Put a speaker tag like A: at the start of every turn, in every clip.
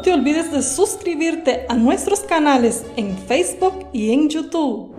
A: no te olvides de suscribirte a nuestros canales en Facebook y en YouTube.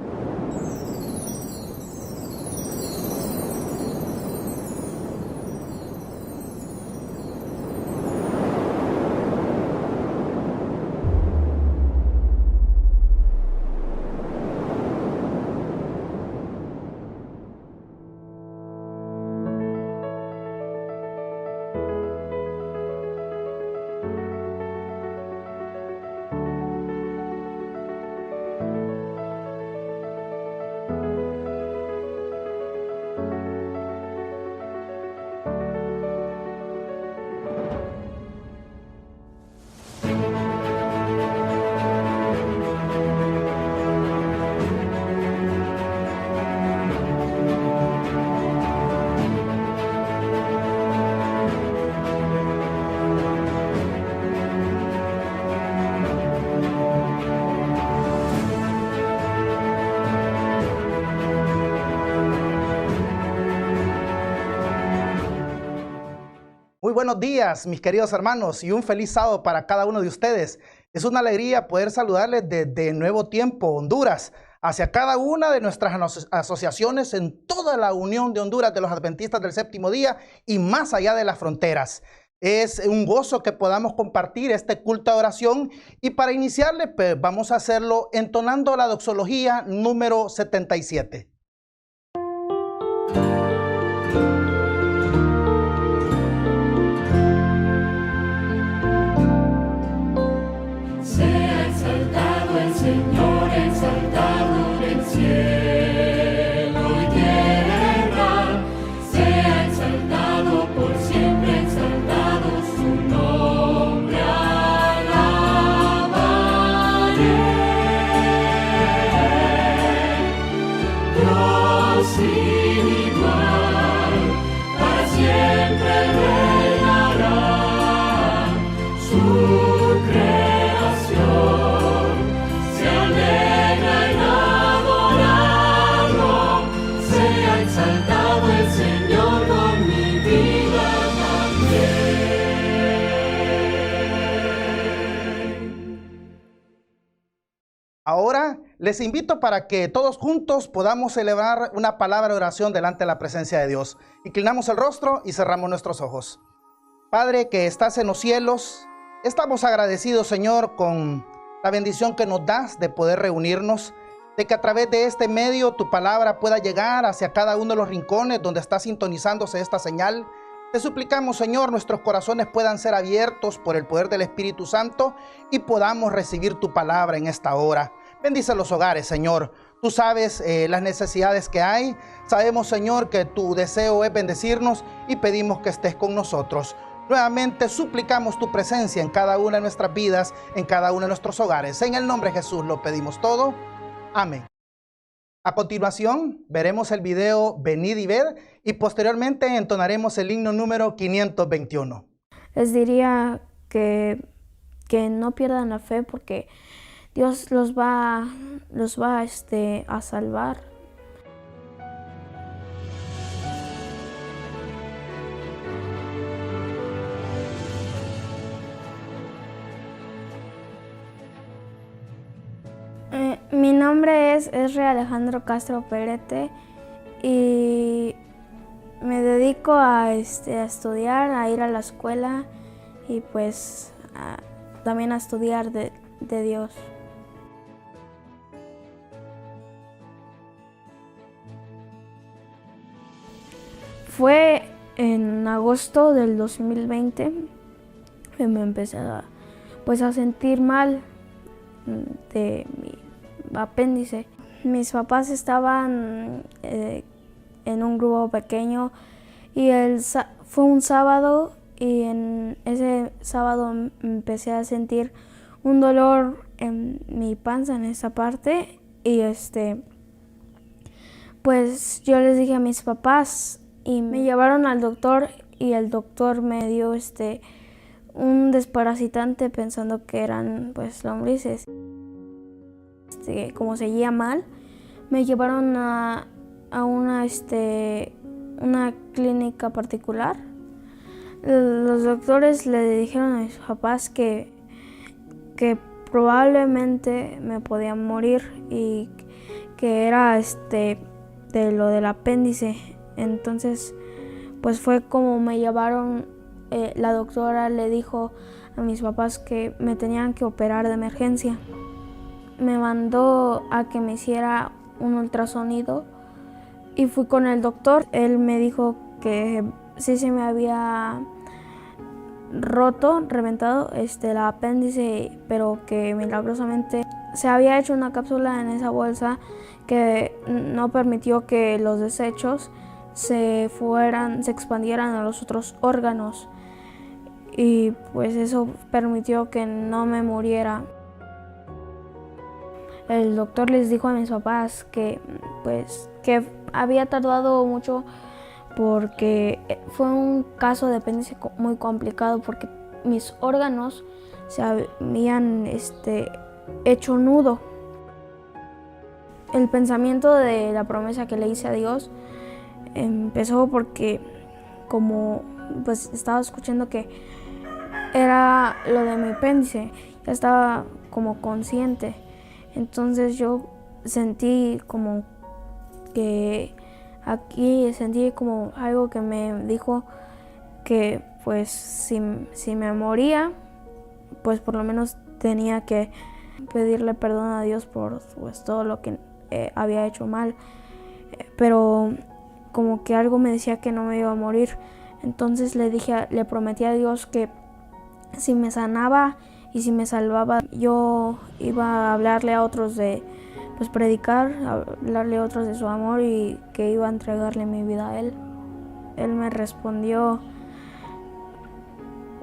B: Muy buenos días, mis queridos hermanos, y un feliz sábado para cada uno de ustedes. Es una alegría poder saludarles desde Nuevo Tiempo, Honduras, hacia cada una de nuestras asociaciones en toda la Unión de Honduras de los Adventistas del Séptimo Día y más allá de las fronteras. Es un gozo que podamos compartir este culto de oración, y para iniciarle, pues, vamos a hacerlo entonando la doxología número 77. Ahora les invito para que todos juntos podamos celebrar una palabra de oración delante de la presencia de Dios. Inclinamos el rostro y cerramos nuestros ojos. Padre que estás en los cielos, estamos agradecidos, Señor, con la bendición que nos das de poder reunirnos, de que a través de este medio tu palabra pueda llegar hacia cada uno de los rincones donde está sintonizándose esta señal. Te suplicamos, Señor, nuestros corazones puedan ser abiertos por el poder del Espíritu Santo y podamos recibir tu palabra en esta hora. Bendice los hogares, Señor. Tú sabes las necesidades que hay. Sabemos, Señor, que tu deseo es bendecirnos y pedimos que estés con nosotros. Nuevamente suplicamos tu presencia en cada una de nuestras vidas, en cada uno de nuestros hogares. En el nombre de Jesús lo pedimos todo. Amén. A continuación, veremos el video Venid y ved, y posteriormente entonaremos el himno número 521.
C: Les diría que no pierdan la fe, porque Dios los va a salvar. Mi nombre es Esre Alejandro Castro Perete y me dedico a estudiar, a ir a la escuela y pues también a estudiar de Dios. Fue en agosto del 2020 que me empecé a sentir mal de mi apéndice. Mis papás estaban en un grupo pequeño y fue un sábado, y en ese sábado empecé a sentir un dolor en mi panza, en esa parte, y pues yo les dije a mis papás y me llevaron al doctor, y el doctor me dio un desparasitante pensando que eran pues lombrices. Como seguía mal, me llevaron a una clínica particular. Los doctores le dijeron a mis papás que que probablemente me podía morir y que era de lo del apéndice. Entonces pues fue como me llevaron, la doctora le dijo a mis papás que me tenían que operar de emergencia. Me mandó a que me hiciera un ultrasonido y fui con el doctor. Él me dijo que sí se me había reventado el apéndice, pero que milagrosamente se había hecho una cápsula en esa bolsa que no permitió que los desechos se expandieran a los otros órganos, y pues eso permitió que no me muriera. El doctor les dijo a mis papás que había tardado mucho porque fue un caso de apéndice muy complicado, porque mis órganos se habían hecho nudo. El pensamiento de la promesa que le hice a Dios empezó porque como pues estaba escuchando que era lo de mi apéndice, ya estaba como consciente. Entonces yo sentí como que aquí sentí como algo que me dijo que pues si me moría, pues por lo menos tenía que pedirle perdón a Dios por pues todo lo que había hecho mal, pero como que algo me decía que no me iba a morir. Entonces le prometí a Dios que si me sanaba y si me salvaba, yo iba a hablarle a otros predicar, hablarle a otros de su amor y que iba a entregarle mi vida a Él. Él me respondió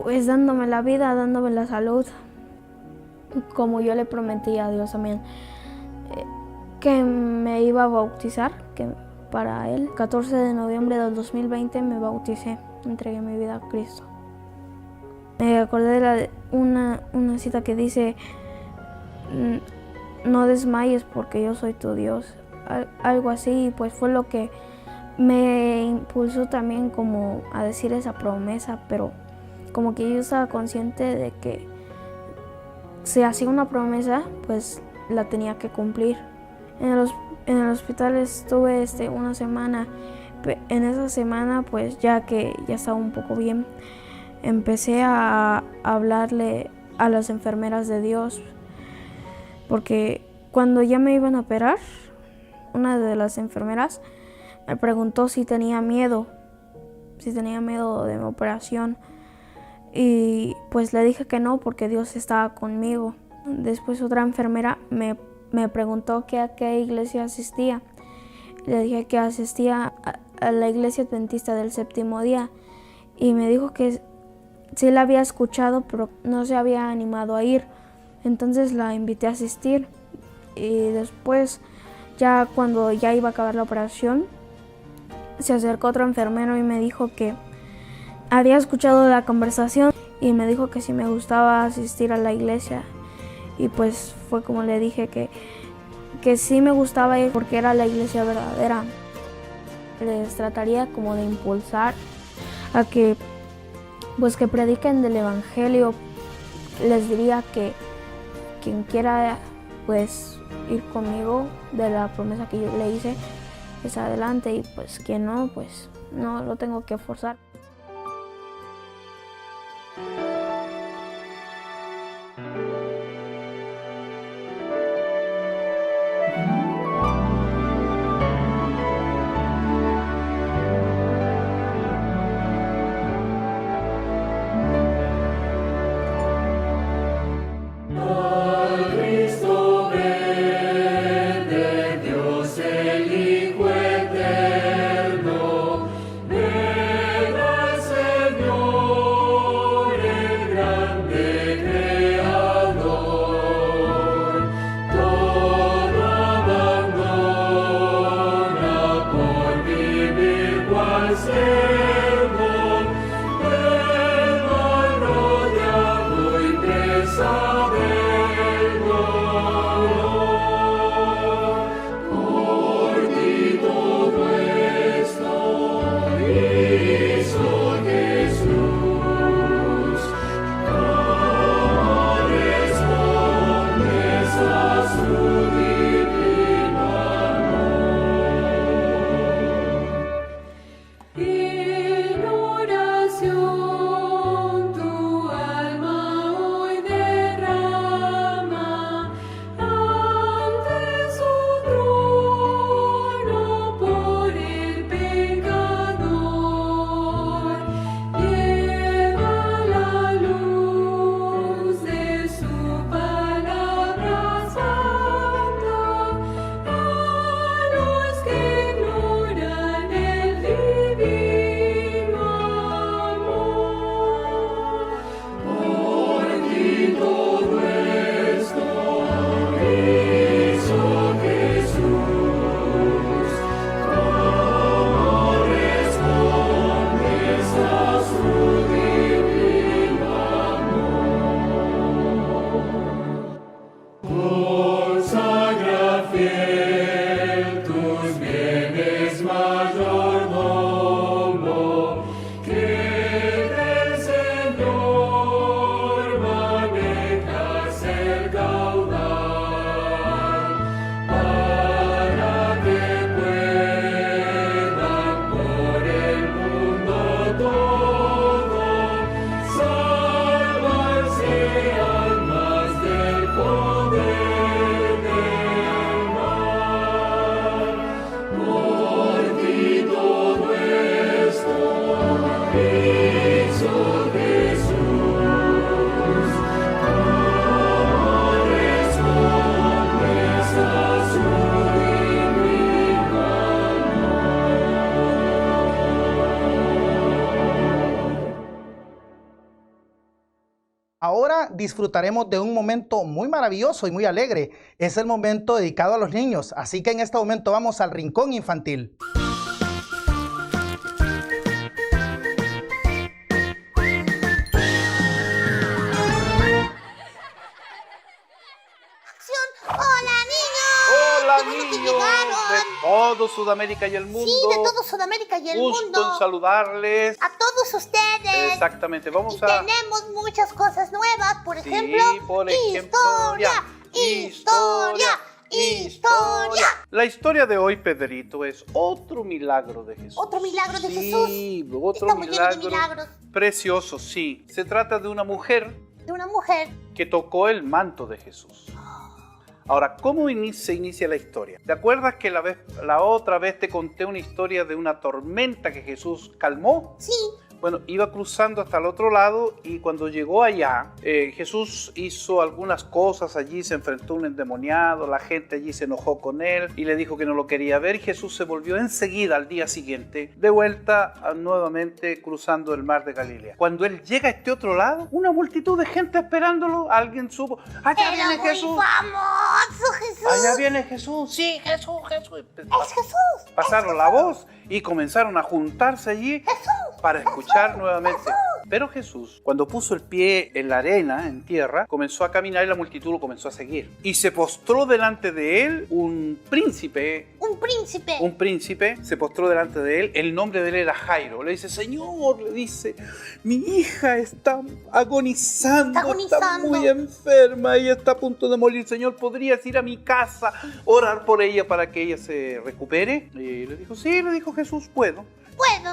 C: pues dándome la vida, dándome la salud, como yo le prometí a Dios también, que me iba a bautizar, que para Él. 14 de noviembre del 2020 me bauticé, entregué mi vida a Cristo. Me acordé de una cita que dice: no desmayes porque yo soy tu Dios, algo así. Pues fue lo que me impulsó también como a decir esa promesa, pero como que yo estaba consciente de que si hacía una promesa, pues la tenía que cumplir. En el hospital estuve una semana. En esa semana, pues ya que ya estaba un poco bien, empecé a hablarle a las enfermeras de Dios, porque cuando ya me iban a operar, una de las enfermeras me preguntó si tenía miedo de mi operación, y pues le dije que no, porque Dios estaba conmigo. Después otra enfermera me preguntó a qué iglesia asistía. Le dije que asistía a la iglesia adventista del séptimo día, y me dijo que sí la había escuchado, pero no se había animado a ir. Entonces la invité a asistir, y después, ya cuando ya iba a acabar la operación, se acercó otro enfermero y me dijo que había escuchado la conversación y me dijo que si me gustaba asistir a la iglesia. Y pues fue como le dije que sí me gustaba ir porque era la iglesia verdadera. Les trataría como de impulsar a que prediquen del evangelio. Les diría que quien quiera pues ir conmigo de la promesa que yo le hice, pues adelante, y pues quien no, pues no lo tengo que forzar.
D: Dios el Hijo eterno, venga
B: Ahora disfrutaremos de un momento muy maravilloso y muy alegre. Es el momento dedicado a los niños, así que en este momento vamos al rincón infantil.
D: Hola niños de todo Sudamérica y el mundo.
E: Sí, de todo Sudamérica y el
D: Gusto
E: mundo.
D: en saludarles.
E: A todos ustedes.
D: Exactamente, vamos
E: Y
D: a...
E: tenemos muchas cosas nuevas, por
D: Sí,
E: ejemplo,
D: por ejemplo,
E: historia.
D: La historia de hoy, Pedrito, es otro milagro de Jesús.
E: Otro milagro de
D: Sí,
E: Jesús.
D: otro
E: Estamos llenos de
D: milagro
E: milagros.
D: precioso, sí. Se trata de una mujer
E: De una mujer.
D: que tocó el manto de Jesús. Ahora, ¿cómo se inicia la historia? ¿Te acuerdas que la otra vez te conté una historia de una tormenta que Jesús calmó?
E: Sí.
D: Bueno, iba cruzando hasta el otro lado y cuando llegó allá, Jesús hizo algunas cosas allí, se enfrentó a un endemoniado, la gente allí se enojó con él y le dijo que no lo quería ver y Jesús se volvió enseguida al día siguiente, de vuelta nuevamente cruzando el mar de Galilea. Cuando él llega a este otro lado, una multitud de gente esperándolo, alguien supo, allá
E: Era
D: viene
E: muy
D: Jesús.
E: famoso Jesús.
D: Allá viene Jesús, sí, Jesús.
E: Es Jesús.
D: Pasaron la voz y comenzaron a juntarse allí para escuchar nuevamente. Pero Jesús, cuando puso el pie en la arena, en tierra, comenzó a caminar y la multitud lo comenzó a seguir. Y se postró delante de él un príncipe.
E: Un príncipe.
D: Se postró delante de él. El nombre de él era Jairo. Le dice, Señor, le dice, mi hija está agonizando, está muy enferma, ella está a punto de morir. Señor, ¿podrías ir a mi casa, orar por ella para que ella se recupere? Y le dijo, sí, le dijo Jesús, puedo.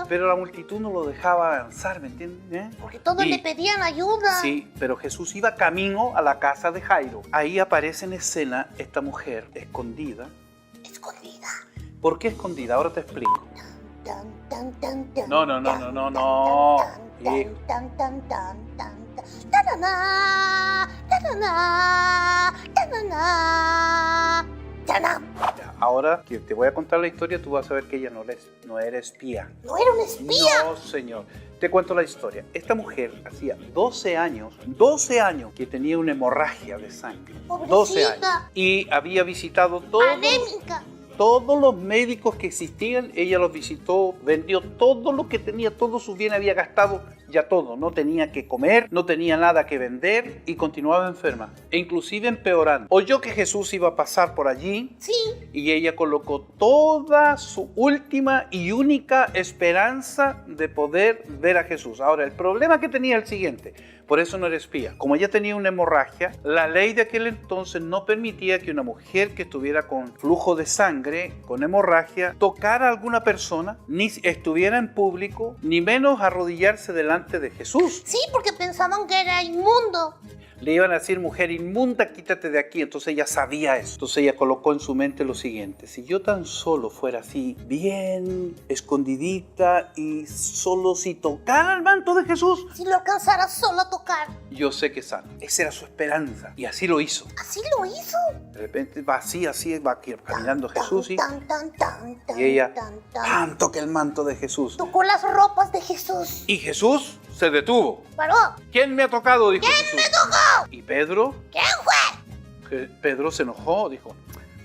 D: Pero la multitud no lo dejaba avanzar, ¿me entiendes?
E: Porque todos le pedían ayuda.
D: Sí, pero Jesús iba camino a la casa de Jairo. Ahí aparece en escena esta mujer escondida.
E: Escondida.
D: ¿Por qué escondida? Ahora te explico.
E: Tan, tan, tan, tan,
D: No.
E: Tan, tan, tan, tan, tan. Tananá, tananá, tananá, tananá.
D: Ahora que te voy a contar la historia, tú vas a ver que ella no era espía.
E: ¿No era una espía?
D: No, señor. Te cuento la historia. Esta mujer hacía 12 años que tenía una hemorragia de sangre.
E: Pobrecita.
D: 12 años. Y había visitado
E: Anémica.
D: todos los médicos que existían. Ella los visitó, vendió todo lo que tenía, todos sus bienes, había gastado ya todo. No tenía que comer, no tenía nada que vender y continuaba enferma. E inclusive empeorando. Oyó que Jesús iba a pasar por allí.
E: Sí.
D: Y ella colocó toda su última y única esperanza de poder ver a Jesús. Ahora, el problema que tenía es el siguiente. Por eso no era espía. Como ella tenía una hemorragia, la ley de aquel entonces no permitía que una mujer que estuviera con flujo de sangre, con hemorragia, tocara a alguna persona, ni estuviera en público, ni menos arrodillarse delante de Jesús.
E: Sí, porque pensaban que era inmundo.
D: Le iban a decir, mujer inmunda, quítate de aquí. Entonces ella sabía eso. Entonces ella colocó en su mente lo siguiente: si yo tan solo fuera así, bien escondidita y solo si tocara el manto de Jesús,
E: Si lo alcanzara solo a tocar.
D: yo sé que sana. Esa era su esperanza. Y así lo hizo.
E: Así lo hizo.
D: De repente va así, va caminando Jesús y
E: ella
D: toca el manto de Jesús.
E: tocó las ropas de Jesús.
D: Y Jesús se detuvo.
E: Paró.
D: ¿Quién me ha tocado? Dijo Jesús.
E: ¿Quién me tocó?
D: ¿Y Pedro?
E: ¿Quién fue?
D: Pedro se enojó, dijo,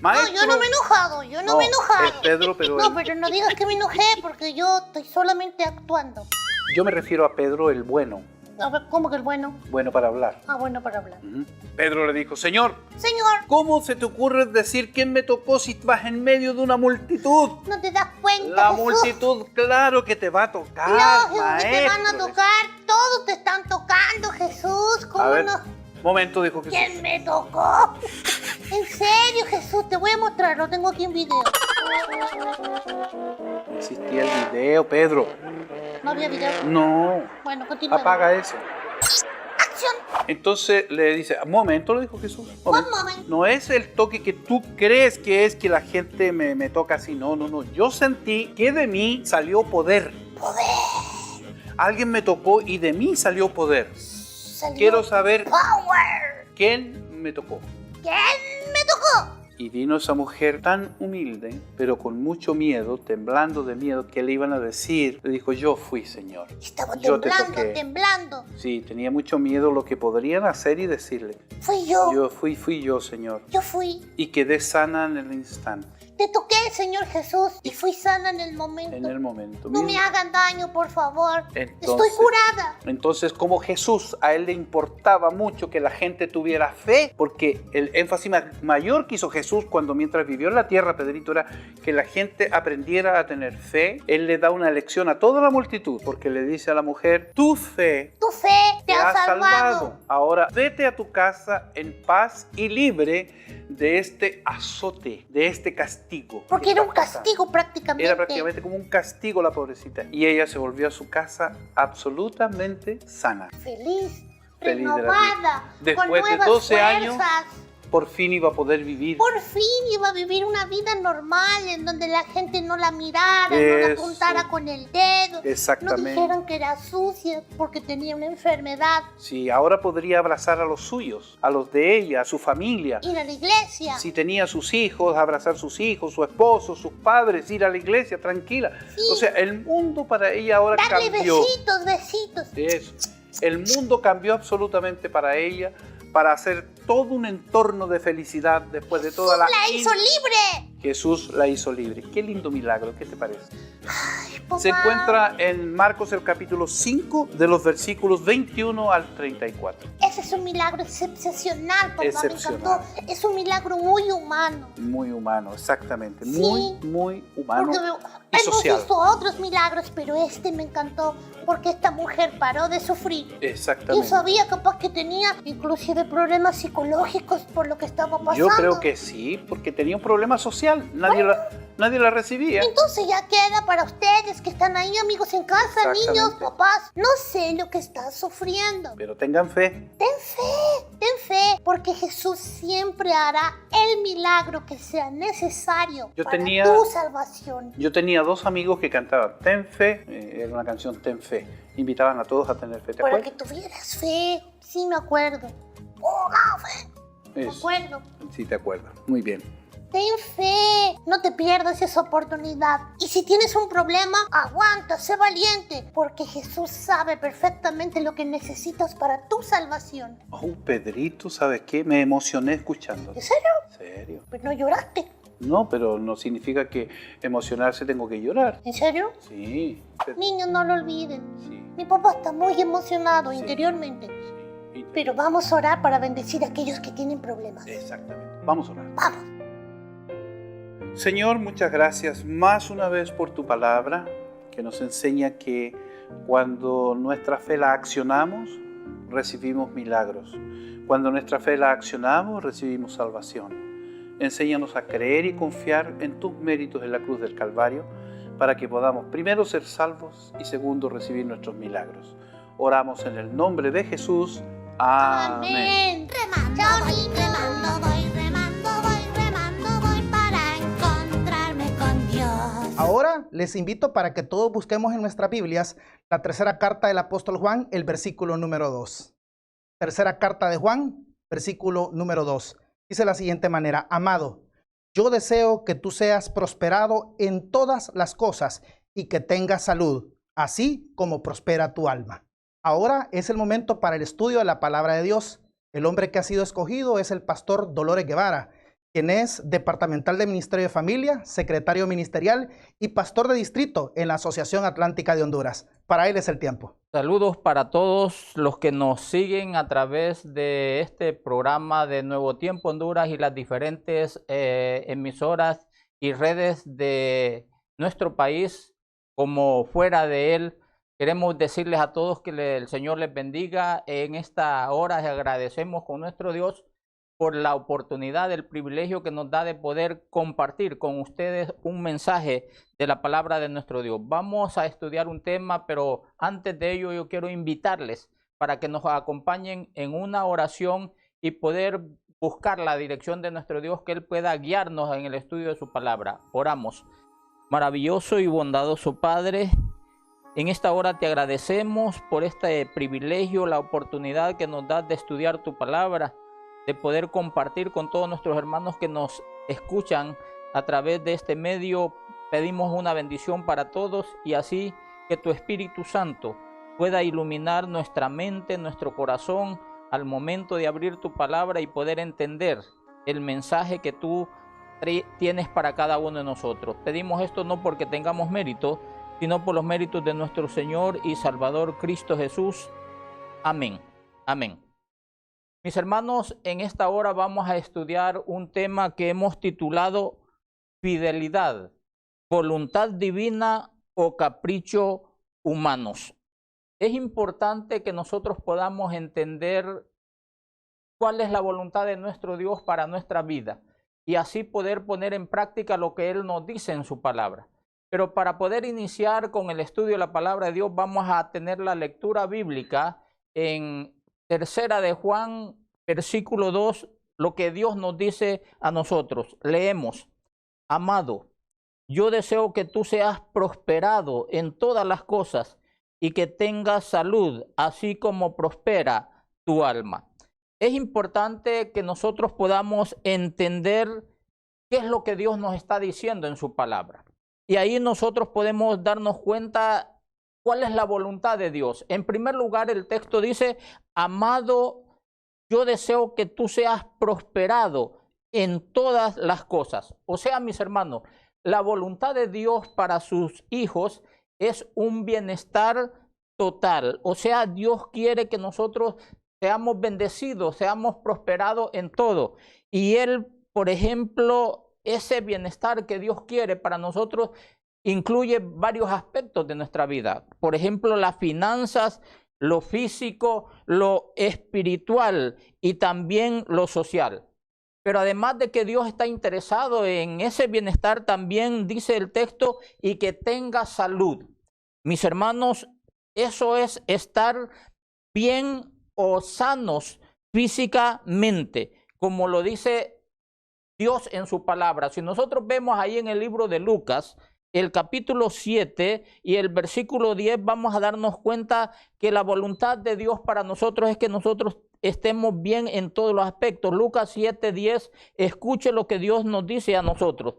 E: No,
D: maestro.
E: yo no me he enojado, yo no me he enojado.
D: Es Pedro, pero
E: No, pero no digas que me enojé porque yo estoy solamente actuando.
D: yo me refiero a Pedro el bueno,
E: A ver, ¿cómo que el bueno?
D: bueno para hablar.
E: Ah, bueno para hablar.
D: Ujú. Pedro le dijo, Señor,
E: Señor,
D: ¿cómo se te ocurre decir quién me tocó si vas en medio de una multitud?
E: ¿no te das cuenta,
D: La
E: Jesús?
D: multitud, claro que te va a tocar,
E: Lógico
D: maestro.
E: que te van a tocar, todos te están tocando, Jesús. ¿Cómo
D: A ver,
E: no?
D: momento, dijo Jesús.
E: ¿Quién me tocó? En serio, Jesús, te voy a mostrar, lo tengo aquí en video.
D: No existía el video, Pedro.
E: ¿No había video?
D: No,
E: Bueno, continúa.
D: apaga eso.
E: ¡Acción!
D: Entonces le dice, un momento, le dijo Jesús.
E: Un momento.
D: No es el toque que tú crees que es que la gente me toca así. No. Yo sentí que de mí salió poder.
E: Poder.
D: Alguien me tocó y de mí salió poder.
E: Salió
D: Quiero saber
E: Power.
D: quién me tocó.
E: ¿Quién me tocó?
D: Y vino esa mujer tan humilde, pero con mucho miedo, temblando de miedo, que le iban a decir. Le dijo, yo fui, Señor.
E: Estaba
D: Yo te
E: temblando,
D: toqué.
E: temblando.
D: Sí, tenía mucho miedo lo que podrían hacer y decirle.
E: Fui yo.
D: Fui yo, Señor.
E: Yo fui.
D: Y quedé sana en el instante,
E: Te toqué, Señor Jesús, y fui sana en el momento.
D: en el momento.
E: No me hagan daño, por favor.
D: Entonces-
E: Estoy curada.
D: Entonces, como Jesús, a él le importaba mucho que la gente tuviera fe, porque el énfasis mayor que hizo Jesús mientras vivió en la tierra, Pedrito, era que la gente aprendiera a tener fe. Él le da una lección a toda la multitud, porque le dice a la mujer, tu fe
E: Tu fe te ha salvado.
D: Ahora vete a tu casa en paz y libre de este azote, de este castigo.
E: Porque
D: que
E: era un
D: estás pasando".
E: castigo prácticamente.
D: Era prácticamente como un castigo la pobrecita. Y ella se volvió a su casa absolutamente sana.
E: Feliz,
D: Feliz de la
E: renovada,
D: vida. Después
E: con
D: de
E: nuevas
D: 12 años,
E: fuerzas.
D: Por fin iba a poder vivir.
E: Por fin iba a vivir una vida normal en donde la gente no la mirara, no la
D: Eso.
E: apuntara con el dedo,
D: Exactamente.
E: no dijeran que era sucia porque tenía una enfermedad,
D: Sí, ahora podría abrazar a los suyos, a los de ella, a su familia.
E: ir a la iglesia.
D: Si tenía sus hijos, abrazar sus hijos, su esposo, sus padres, ir a la iglesia tranquila.
E: Sí.
D: O sea, el mundo para ella ahora
E: Darle
D: cambió.
E: besitos, besitos.
D: Eso. El mundo cambió absolutamente para ella, para hacer todo un entorno de felicidad después de toda la...
E: ¡La hizo libre!
D: Jesús la hizo libre. Qué lindo milagro, ¿qué te parece?
E: Ay, papá.
D: Se encuentra en Marcos el capítulo 5 de los versículos 21 al 34.
E: Ese es un milagro excepcional, papá,
D: Excepcional.
E: me encantó. Es un milagro muy humano.
D: Muy humano, exactamente.
E: Sí.
D: Muy humano
E: Porque
D: y
E: hemos
D: social.
E: visto otros milagros, pero este me encantó porque esta mujer paró de sufrir. Yo
D: Exactamente.
E: sabía capaz que tenía inclusive problemas psicológicos por lo que estaba pasando.
D: Yo creo que sí, porque tenía un problema social. Nadie la recibía.
E: Entonces ya queda para ustedes que están ahí, amigos en casa,
D: Exactamente.
E: niños, papás. No sé lo que estás sufriendo.
D: Pero tengan fe.
E: Ten fe, porque Jesús siempre hará el milagro que sea necesario
D: Yo
E: para
D: tenía-
E: tu salvación.
D: Yo tenía dos amigos que cantaban Ten fe, era una canción Ten fe. Invitaban a todos a tener fe. ¿Te
E: Para
D: acuerdas?
E: que tuvieras fe. Sí, me acuerdo. Oh, no, fe. Me
D: Eso.
E: acuerdo.
D: Sí, te acuerdas. Muy bien.
E: Ten fe, no te pierdas esa oportunidad. Y si tienes un problema, aguanta, sé valiente, porque Jesús sabe perfectamente lo que necesitas para tu salvación.
D: Oh, Pedrito, ¿sabes qué? Me emocioné escuchando.
E: ¿En serio?
D: ¿En serio?
E: Pues no lloraste.
D: No, pero no significa que emocionarse tengo que llorar.
E: ¿En serio?
D: Sí.
E: Niños, no lo olviden.
D: Sí.
E: Mi papá está muy emocionado
D: Sí.
E: interiormente.
D: Sí.
E: Pero vamos a orar para bendecir a aquellos que tienen problemas.
D: Exactamente. Vamos a orar.
E: Vamos.
D: Señor, muchas gracias más una vez por tu palabra, que nos enseña que cuando nuestra fe la accionamos, recibimos milagros. Cuando nuestra fe la accionamos, recibimos salvación. Enséñanos a creer y confiar en tus méritos en la cruz del Calvario, para que podamos primero ser salvos y segundo recibir nuestros milagros. Oramos en el nombre de Jesús. Amén.
E: Amén. Chao, niños.
F: Voy para encontrarme con Dios.
B: Ahora les invito para que todos busquemos en nuestras Biblias la tercera carta del apóstol Juan, el versículo número 2. Tercera carta de Juan, versículo número 2. Dice de la siguiente manera: Amado, yo deseo que tú seas prosperado en todas las cosas y que tengas salud, así como prospera tu alma. Ahora es el momento para el estudio de la palabra de Dios. El hombre que ha sido escogido es el pastor Dolores Guevara, quien es departamental de Ministerio de Familia, secretario ministerial y pastor de distrito en la Asociación Atlántica de Honduras. Para él es el tiempo.
G: Saludos para todos los que nos siguen a través de este programa de Nuevo Tiempo Honduras y las diferentes emisoras y redes de nuestro país como fuera de él. Queremos decirles a todos que el Señor les bendiga. En esta hora agradecemos con nuestro Dios por la oportunidad, el privilegio que nos da de poder compartir con ustedes un mensaje de la palabra de nuestro Dios. Vamos a estudiar un tema, pero antes de ello yo quiero invitarles para que nos acompañen en una oración y poder buscar la dirección de nuestro Dios, que Él pueda guiarnos en el estudio de su palabra. Oramos. Maravilloso y bondadoso Padre, en esta hora te agradecemos por este privilegio, la oportunidad que nos das de estudiar tu palabra, de poder compartir con todos nuestros hermanos que nos escuchan a través de este medio. Pedimos una bendición para todos y así que tu Espíritu Santo pueda iluminar nuestra mente, nuestro corazón al momento de abrir tu palabra y poder entender el mensaje que tú tienes para cada uno de nosotros. Pedimos esto no porque tengamos mérito, sino por los méritos de nuestro Señor y Salvador Cristo Jesús. Amén. Amén. Mis hermanos, en esta hora vamos a estudiar un tema que hemos titulado Fidelidad, voluntad divina o capricho humanos. Es importante que nosotros podamos entender cuál es la voluntad de nuestro Dios para nuestra vida y así poder poner en práctica lo que Él nos dice en su palabra. Pero para poder iniciar con el estudio de la palabra de Dios, vamos a tener la lectura bíblica en 3 de Juan, versículo 2, lo que Dios nos dice a nosotros. Leemos: Amado, yo deseo que tú seas prosperado en todas las cosas y que tengas salud, así como prospera tu alma. Es importante que nosotros podamos entender qué es lo que Dios nos está diciendo en su palabra. Y ahí nosotros podemos darnos cuenta cuál es la voluntad de Dios. En primer lugar, el texto dice: Amado, yo deseo que tú seas prosperado en todas las cosas. O sea, mis hermanos, la voluntad de Dios para sus hijos es un bienestar total. O sea, Dios quiere que nosotros seamos bendecidos, seamos prosperados en todo. Y Él, por ejemplo, ese bienestar que Dios quiere para nosotros incluye varios aspectos de nuestra vida. Por ejemplo, las finanzas, lo físico, lo espiritual y también lo social. Pero además de que Dios está interesado en ese bienestar, también dice el texto, y que tenga salud. Mis hermanos, eso es estar bien o sanos físicamente, como lo dice Dios en su palabra. Si nosotros vemos ahí en el libro de Lucas, el capítulo 7 y el versículo 10, vamos a darnos cuenta que la voluntad de Dios para nosotros es que nosotros estemos bien en todos los aspectos. Lucas 7:10, escuche lo que Dios nos dice a nosotros.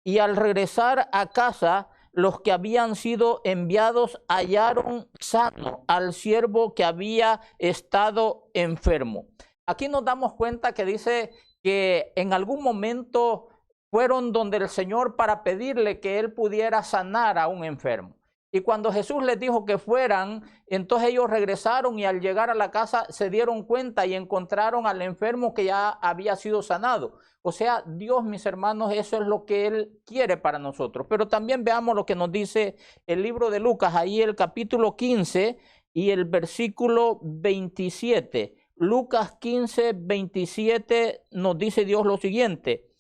G: Y al regresar a casa, los que habían sido enviados hallaron sano al siervo que había estado enfermo. Aquí nos damos cuenta que dice que en algún momento fueron donde el Señor para pedirle que Él pudiera sanar a un enfermo. Y cuando Jesús les dijo que fueran, entonces ellos regresaron y al llegar a la casa se dieron cuenta y encontraron al enfermo que ya había sido sanado. O sea, Dios, mis hermanos, eso es lo que Él quiere para nosotros. Pero también veamos lo que nos dice el libro de Lucas, ahí el capítulo 15 y el versículo 27. Lucas 15, 27 nos dice Dios lo siguiente: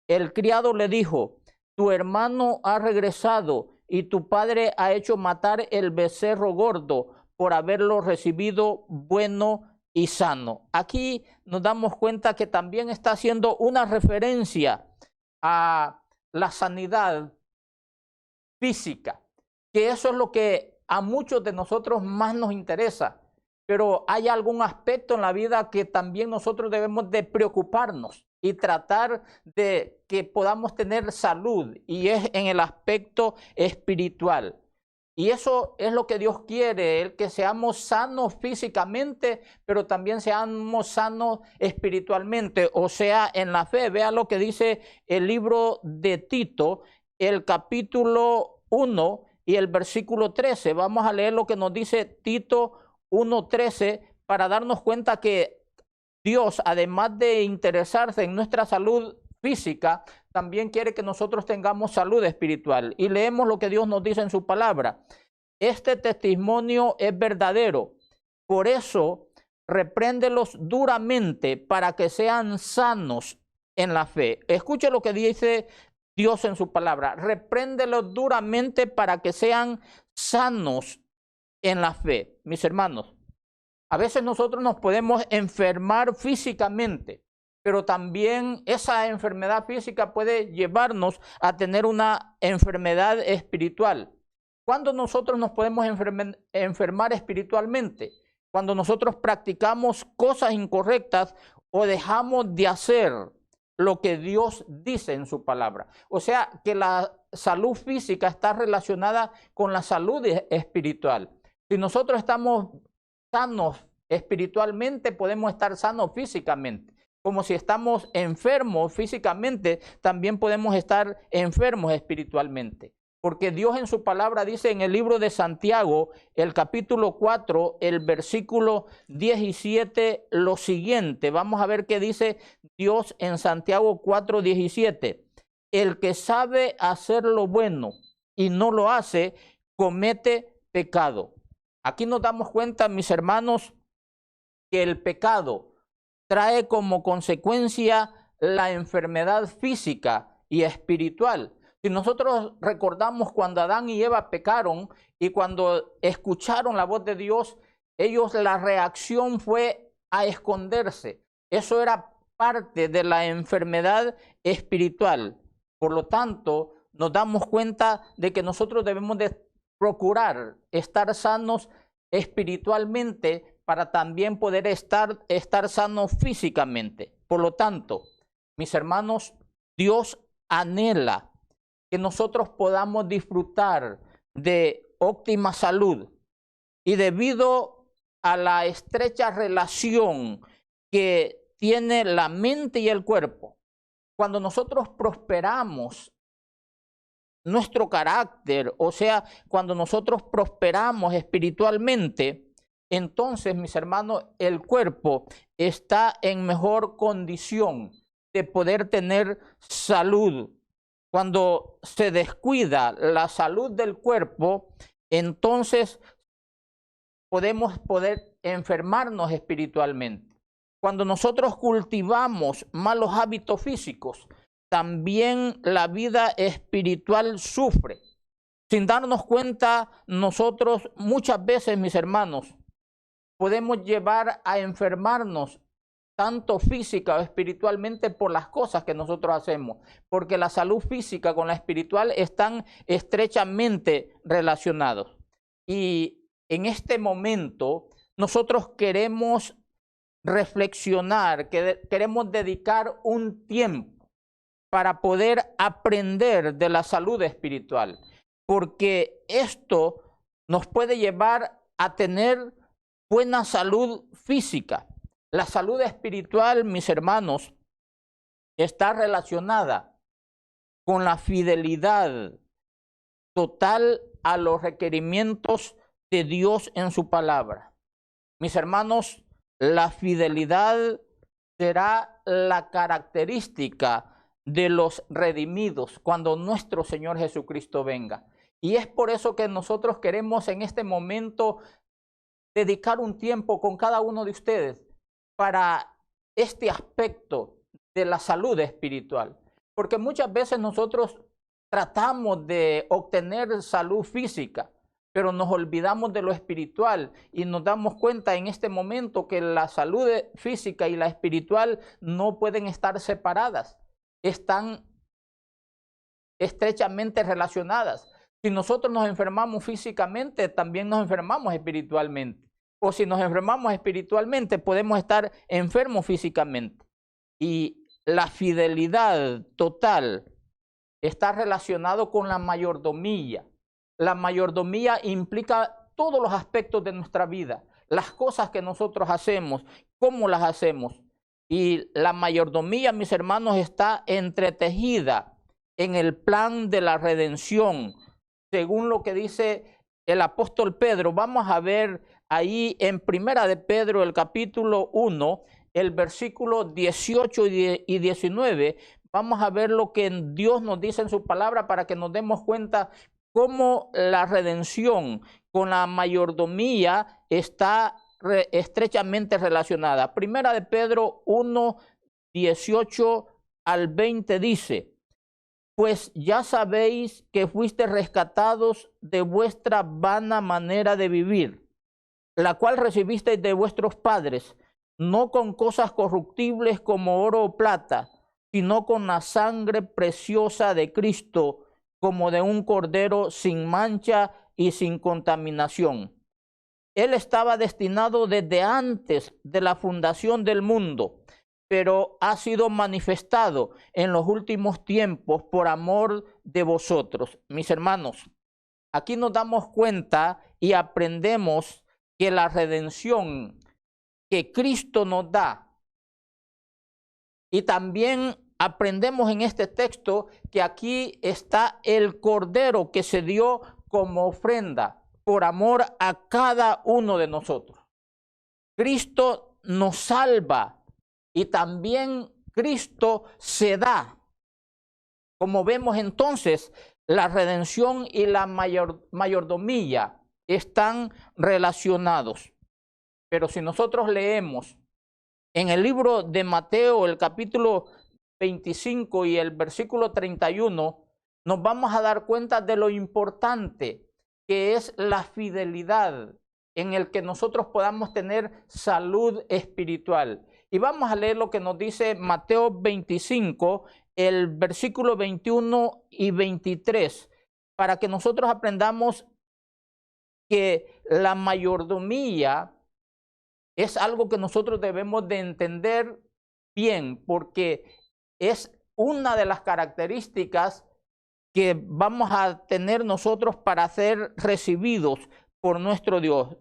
G: El criado le dijo: Tu hermano ha regresado y tu padre ha hecho matar el becerro gordo por haberlo recibido bueno y sano. Aquí nos damos cuenta que también está haciendo una referencia a la sanidad física, que eso es lo que a muchos de nosotros más nos interesa. Pero hay algún aspecto en la vida que también nosotros debemos de preocuparnos y tratar de que podamos tener salud, y es en el aspecto espiritual. Y eso es lo que Dios quiere, el que seamos sanos físicamente, pero también seamos sanos espiritualmente, o sea, en la fe. Vea lo que dice el libro de Tito, el capítulo 1 y el versículo 13. Vamos a leer lo que nos dice Tito 1:13 para darnos cuenta que Dios, además de interesarse en nuestra salud física, también quiere que nosotros tengamos salud espiritual. Y leemos lo que Dios nos dice en su palabra. Este testimonio es verdadero. Por eso, repréndelos duramente para que sean sanos en la fe. Escuche lo que dice Dios en su palabra. Repréndelos duramente para que sean sanos en la fe. Mis hermanos, a veces nosotros nos podemos enfermar físicamente, pero también esa enfermedad física puede llevarnos a tener una enfermedad espiritual. ¿Cuándo nosotros nos podemos enfermar espiritualmente? Cuando nosotros practicamos cosas incorrectas o dejamos de hacer lo que Dios dice en su palabra. O sea, que la salud física está relacionada con la salud espiritual. Si nosotros estamos sanos espiritualmente, podemos estar sanos físicamente. Como si estamos enfermos físicamente, también podemos estar enfermos espiritualmente. Porque Dios en su palabra dice en el libro de Santiago, el capítulo 4, el versículo 17, lo siguiente. Vamos a ver qué dice Dios en Santiago 4, 17. El que sabe hacer lo bueno y no lo hace, comete pecado. Aquí nos damos cuenta, mis hermanos, que el pecado trae como consecuencia la enfermedad física y espiritual. Si nosotros recordamos cuando Adán y Eva pecaron y cuando escucharon la voz de Dios, ellos la reacción fue a esconderse. Eso era parte de la enfermedad espiritual. Por lo tanto, nos damos cuenta de que nosotros debemos de procurar estar sanos espiritualmente para también poder estar sanos físicamente. Por lo tanto, mis hermanos, Dios anhela que nosotros podamos disfrutar de óptima salud. Y debido a la estrecha relación que tiene la mente y el cuerpo, cuando nosotros prosperamos nuestro carácter, o sea, cuando nosotros prosperamos espiritualmente, entonces, mis hermanos, el cuerpo está en mejor condición de poder tener salud. Cuando se descuida la salud del cuerpo, entonces podemos enfermarnos espiritualmente. Cuando nosotros cultivamos malos hábitos físicos, también la vida espiritual sufre. Sin darnos cuenta, nosotros muchas veces, mis hermanos, podemos llevar a enfermarnos tanto física o espiritualmente por las cosas que nosotros hacemos, porque la salud física con la espiritual están estrechamente relacionados. Y en este momento nosotros queremos reflexionar, queremos dedicar un tiempo para poder aprender de la salud espiritual, porque esto nos puede llevar a tener buena salud física. La salud espiritual, mis hermanos, está relacionada con la fidelidad total a los requerimientos de Dios en su palabra. Mis hermanos, la fidelidad será la característica de los redimidos cuando nuestro Señor Jesucristo venga. Y es por eso que nosotros queremos en este momento dedicar un tiempo con cada uno de ustedes para este aspecto de la salud espiritual. Porque muchas veces nosotros tratamos de obtener salud física, pero nos olvidamos de lo espiritual y nos damos cuenta en este momento que la salud física y la espiritual no pueden estar separadas, están estrechamente relacionadas. Si nosotros nos enfermamos físicamente, también nos enfermamos espiritualmente. O si nos enfermamos espiritualmente, podemos estar enfermos físicamente. Y la fidelidad total está relacionado con la mayordomía. La mayordomía implica todos los aspectos de nuestra vida, las cosas que nosotros hacemos, cómo las hacemos. Y la mayordomía, mis hermanos, está entretejida en el plan de la redención, según lo que dice el apóstol Pedro. Vamos a ver ahí en Primera de Pedro, el capítulo 1, el versículo 18 y 19. Vamos a ver lo que Dios nos dice en su palabra para que nos demos cuenta cómo la redención con la mayordomía está estrechamente relacionada. Primera de Pedro 1, 18 al 20 dice: pues ya sabéis que fuisteis rescatados de vuestra vana manera de vivir, la cual recibisteis de vuestros padres, no con cosas corruptibles como oro o plata, sino con la sangre preciosa de Cristo, como de un cordero sin mancha y sin contaminación. Él estaba destinado desde antes de la fundación del mundo, pero ha sido manifestado en los últimos tiempos por amor de vosotros. Mis hermanos, aquí nos damos cuenta y aprendemos que la redención que Cristo nos da, y también aprendemos en este texto que aquí está el Cordero que se dio como ofrenda por amor a cada uno de nosotros. Cristo nos salva y también Cristo se da. Como vemos entonces, la redención y la mayordomía están relacionados. Pero si nosotros leemos en el libro de Mateo, el capítulo 25 y el versículo 31, nos vamos a dar cuenta de lo importante que es la fidelidad en el que nosotros podamos tener salud espiritual. Y vamos a leer lo que nos dice Mateo 25, el versículo 21 y 23, para que nosotros aprendamos que la mayordomía es algo que nosotros debemos de entender bien, porque es una de las características que vamos a tener nosotros para ser recibidos por nuestro Dios.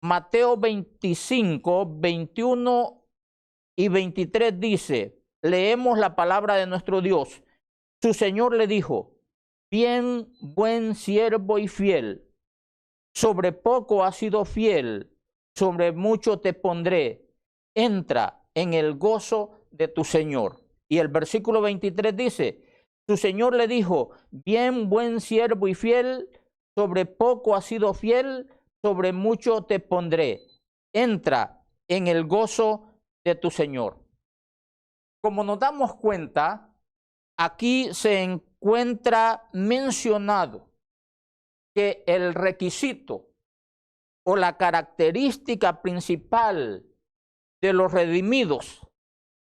G: Mateo 25, 21 y 23 dice, leemos la palabra de nuestro Dios. Su Señor le dijo, bien, buen siervo y fiel, sobre poco has sido fiel, sobre mucho te pondré, entra en el gozo de tu Señor. Y el versículo 23 dice, su Señor le dijo, bien, buen siervo y fiel, sobre poco has sido fiel, sobre mucho te pondré, entra en el gozo de tu Señor. Como nos damos cuenta, aquí se encuentra mencionado que el requisito o la característica principal de los redimidos,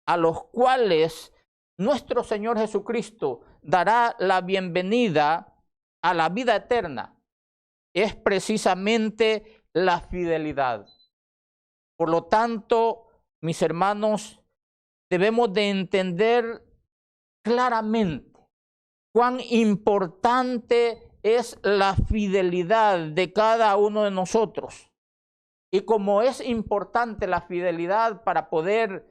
G: a los cuales nuestro Señor Jesucristo dará la bienvenida a la vida eterna, es precisamente la fidelidad. Por lo tanto, mis hermanos, debemos de entender claramente cuán importante es la fidelidad de cada uno de nosotros. Y como es importante la fidelidad para poder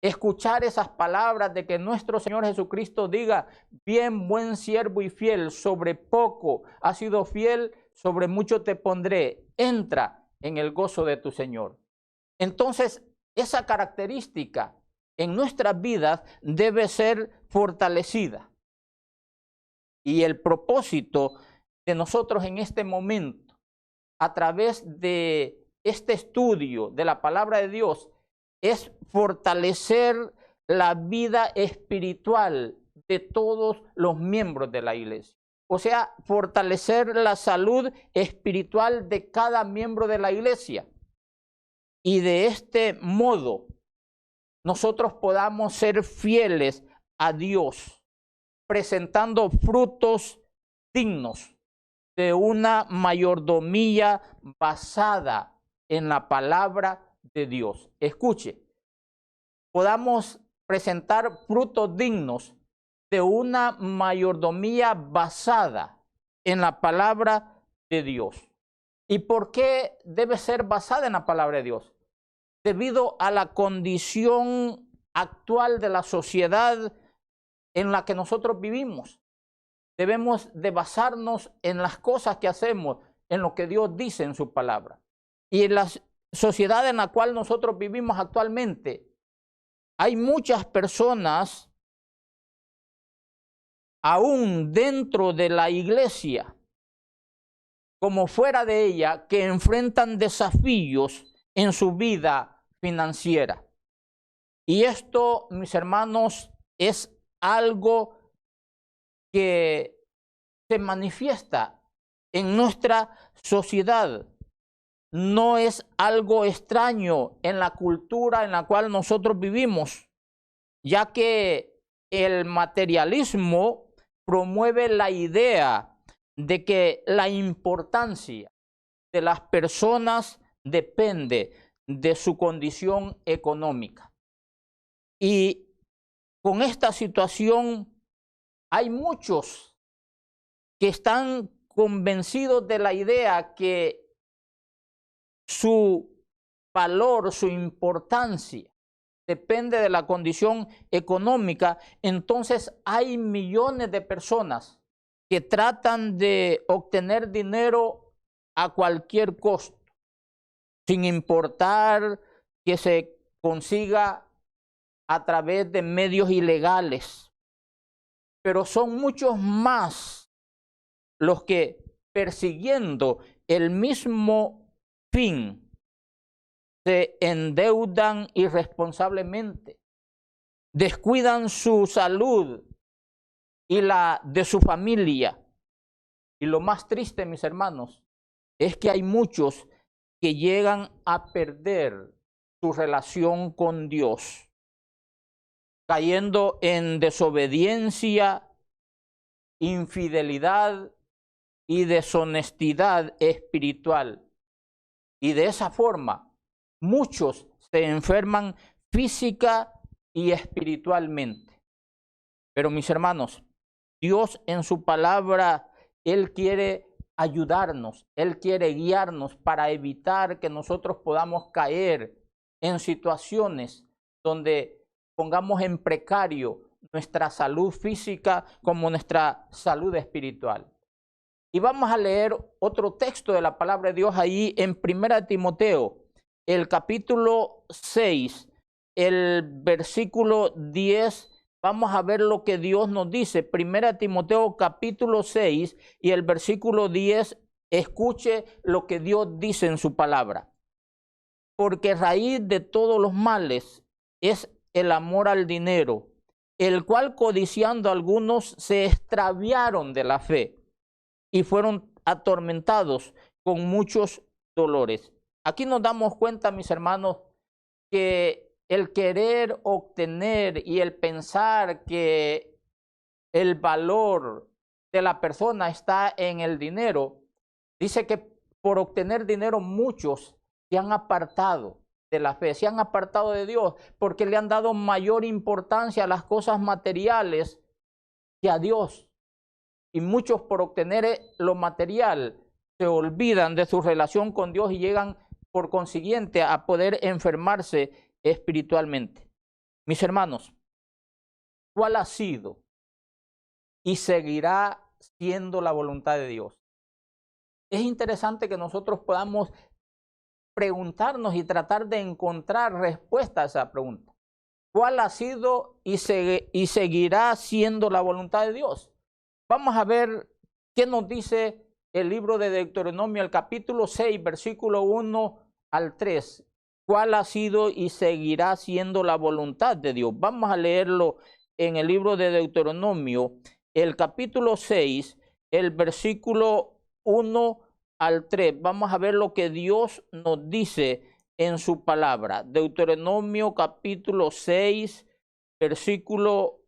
G: escuchar esas palabras de que nuestro Señor Jesucristo diga, bien, buen siervo y fiel, sobre poco has sido fiel, sobre mucho te pondré, entra en el gozo de tu Señor. Entonces, esa característica en nuestras vidas debe ser fortalecida. Y el propósito de nosotros en este momento, a través de este estudio de la palabra de Dios, es fortalecer la vida espiritual de todos los miembros de la iglesia. O sea, fortalecer la salud espiritual de cada miembro de la iglesia. Y de este modo, nosotros podamos ser fieles a Dios, presentando frutos dignos de una mayordomía basada en la palabra de Dios. Escuche, podamos presentar frutos dignos de una mayordomía basada en la palabra de Dios. ¿Y por qué debe ser basada en la palabra de Dios? Debido a la condición actual de la sociedad en la que nosotros vivimos. Debemos de basarnos en las cosas que hacemos, en lo que Dios dice en su palabra. Y en la sociedad en la cual nosotros vivimos actualmente, hay muchas personas, aún dentro de la iglesia, como fuera de ella, que enfrentan desafíos en su vida financiera. Y esto, mis hermanos, es algo que se manifiesta en nuestra sociedad. No es algo extraño en la cultura en la cual nosotros vivimos, ya que el materialismo promueve la idea de que la importancia de las personas depende de su condición económica. Y con esta situación hay muchos que están convencidos de la idea que su valor, su importancia depende de la condición económica. Entonces hay millones de personas que tratan de obtener dinero a cualquier costo, sin importar que se consiga a través de medios ilegales. Pero son muchos más los que, persiguiendo el mismo fin, se endeudan irresponsablemente, descuidan su salud y la de su familia. Y lo más triste, mis hermanos, es que hay muchos que llegan a perder su relación con Dios, cayendo en desobediencia, infidelidad y deshonestidad espiritual. Y de esa forma, muchos se enferman física y espiritualmente. Pero mis hermanos, Dios en su palabra, Él quiere ayudarnos, Él quiere guiarnos para evitar que nosotros podamos caer en situaciones donde pongamos en precario nuestra salud física como nuestra salud espiritual. Y vamos a leer otro texto de la palabra de Dios ahí en 1 Timoteo, el capítulo 6, el versículo 10. Vamos a ver lo que Dios nos dice. 1 Timoteo capítulo 6 y el versículo 10. Escuche lo que Dios dice en su palabra. Porque raíz de todos los males es el amor al dinero, el cual codiciando algunos se extraviaron de la fe y fueron atormentados con muchos dolores. Aquí nos damos cuenta, mis hermanos, que el querer obtener y el pensar que el valor de la persona está en el dinero, dice que por obtener dinero muchos se han apartado de la fe, se han apartado de Dios, porque le han dado mayor importancia a las cosas materiales que a Dios. Y muchos por obtener lo material se olvidan de su relación con Dios y llegan por consiguiente a poder enfermarse espiritualmente. Mis hermanos, ¿cuál ha sido y seguirá siendo la voluntad de Dios? Es interesante que nosotros podamos preguntarnos y tratar de encontrar respuesta a esa pregunta. ¿Cuál ha sido y seguirá siendo la voluntad de Dios? Vamos a ver qué nos dice el libro de Deuteronomio, el capítulo 6, versículo 1 al 3. ¿Cuál ha sido y seguirá siendo la voluntad de Dios? Vamos a leerlo en el libro de Deuteronomio, el capítulo 6, el versículo 1 al 3. Vamos a ver lo que Dios nos dice en su palabra. Deuteronomio capítulo 6, versículo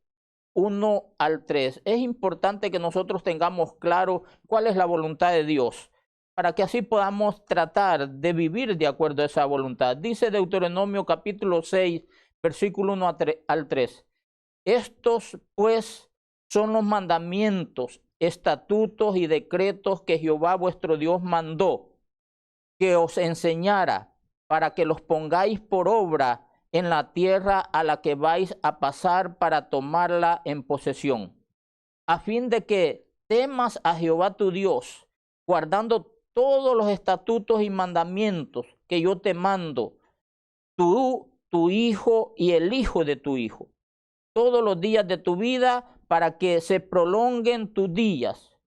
G: 1 al 3. Es importante que nosotros tengamos claro cuál es la voluntad de Dios, para que así podamos tratar de vivir de acuerdo a esa voluntad. Dice Deuteronomio capítulo 6, versículo 1 al 3. Estos pues son los mandamientos, estatutos y decretos que Jehová vuestro Dios mandó que os enseñara, para que los pongáis por obra en la tierra a la que vais a pasar para tomarla en posesión, a fin de que temas a Jehová tu Dios, guardando todos los estatutos y mandamientos que yo te mando, tú, tu hijo y el hijo de tu hijo, todos los días de tu vida, para que se prolonguen tus días.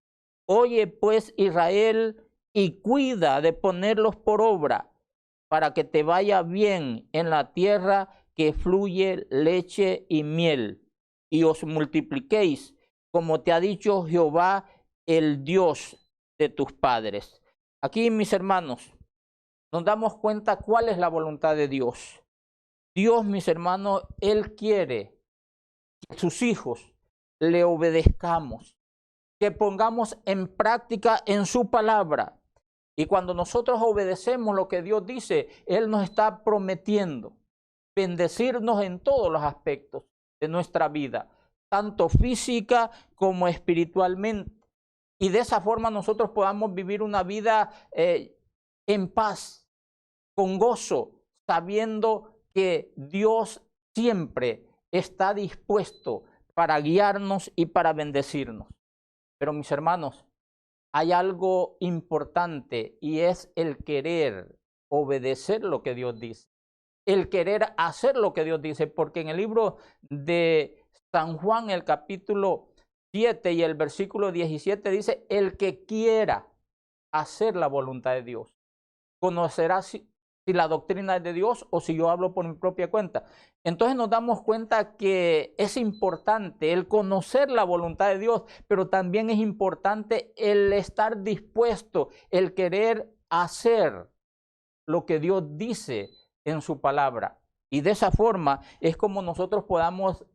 G: Oye pues, Israel, y cuida de ponerlos por obra, para que te vaya bien en la tierra que fluye leche y miel, y os multipliquéis, como te ha dicho Jehová, el Dios de tus padres. Aquí, mis hermanos, nos damos cuenta cuál es la voluntad de Dios. Dios, mis hermanos, Él quiere que sus hijos le obedezcamos, que pongamos en práctica en su palabra. Y cuando nosotros obedecemos lo que Dios dice, Él nos está prometiendo bendecirnos en todos los aspectos de nuestra vida, tanto física como espiritualmente. Y de esa forma nosotros podamos vivir una vida en paz, con gozo, sabiendo que Dios siempre está dispuesto para guiarnos y para bendecirnos. Pero mis hermanos, hay algo importante y es el querer obedecer lo que Dios dice. El querer hacer lo que Dios dice, porque en el libro de San Juan, el capítulo 7 y el versículo 17 dice, el que quiera hacer la voluntad de Dios, conocerá si la doctrina es de Dios o si yo hablo por mi propia cuenta. Entonces nos damos cuenta que es importante el conocer la voluntad de Dios, pero también es importante el estar dispuesto, el querer hacer lo que Dios dice en su palabra. Y de esa forma es como nosotros podamos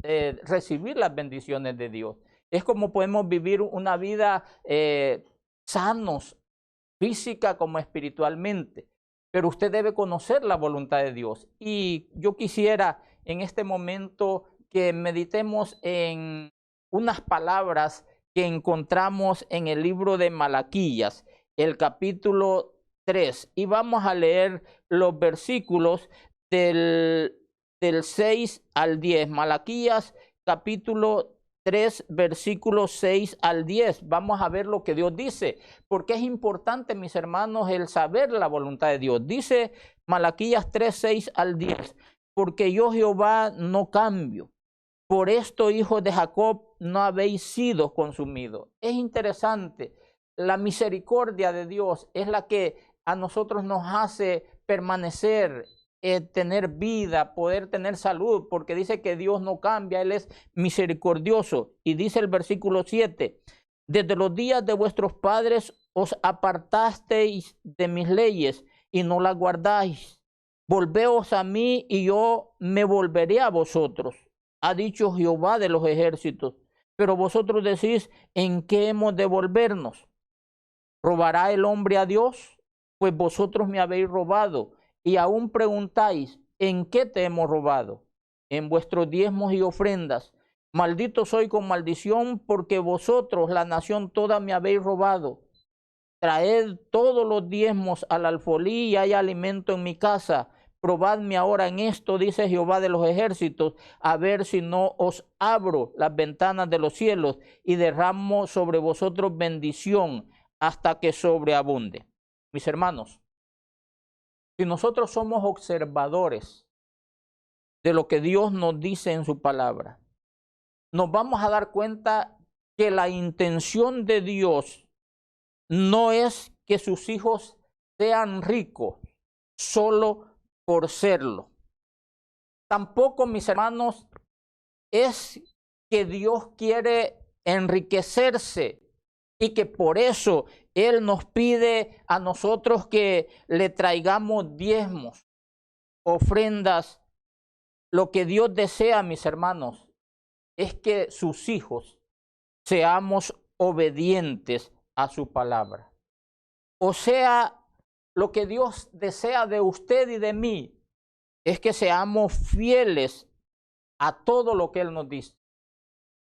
G: recibir las bendiciones de Dios. Es como podemos vivir una vida sanos, física como espiritualmente. Pero usted debe conocer la voluntad de Dios. Y yo quisiera en este momento que meditemos en unas palabras que encontramos en el libro de Malaquías, el capítulo 3. Y vamos a leer los versículos del 6 al 10. Malaquías, capítulo 3, versículos 6 al 10. Vamos a ver lo que Dios dice, porque es importante, mis hermanos, el saber la voluntad de Dios. Dice Malaquías 3, 6 al 10, porque yo Jehová no cambio. Por esto, hijos de Jacob, no habéis sido consumidos. Es interesante, la misericordia de Dios es la que a nosotros nos hace permanecer, tener vida, poder tener salud, porque dice que Dios no cambia, Él es misericordioso. Y dice el versículo 7, desde los días de vuestros padres os apartasteis de mis leyes y no las guardáis. Volveos a mí y yo me volveré a vosotros, ha dicho Jehová de los ejércitos. Pero vosotros decís, ¿en qué hemos de volvernos? ¿Robará el hombre a Dios? Pues vosotros me habéis robado. Y aún preguntáis, ¿en qué te hemos robado? En vuestros diezmos y ofrendas. Maldito soy con maldición, porque vosotros, la nación toda, me habéis robado. Traed todos los diezmos al alfolí y hay alimento en mi casa. Probadme ahora en esto, dice Jehová de los ejércitos, a ver si no os abro las ventanas de los cielos y derramo sobre vosotros bendición hasta que sobreabunde. Mis hermanos, si nosotros somos observadores de lo que Dios nos dice en su palabra, nos vamos a dar cuenta que la intención de Dios no es que sus hijos sean ricos solo por serlo. Tampoco, mis hermanos, es que Dios quiere enriquecerse y que por eso Él nos pide a nosotros que le traigamos diezmos, ofrendas. Lo que Dios desea, mis hermanos, es que sus hijos seamos obedientes a su palabra. O sea, lo que Dios desea de usted y de mí es que seamos fieles a todo lo que Él nos dice.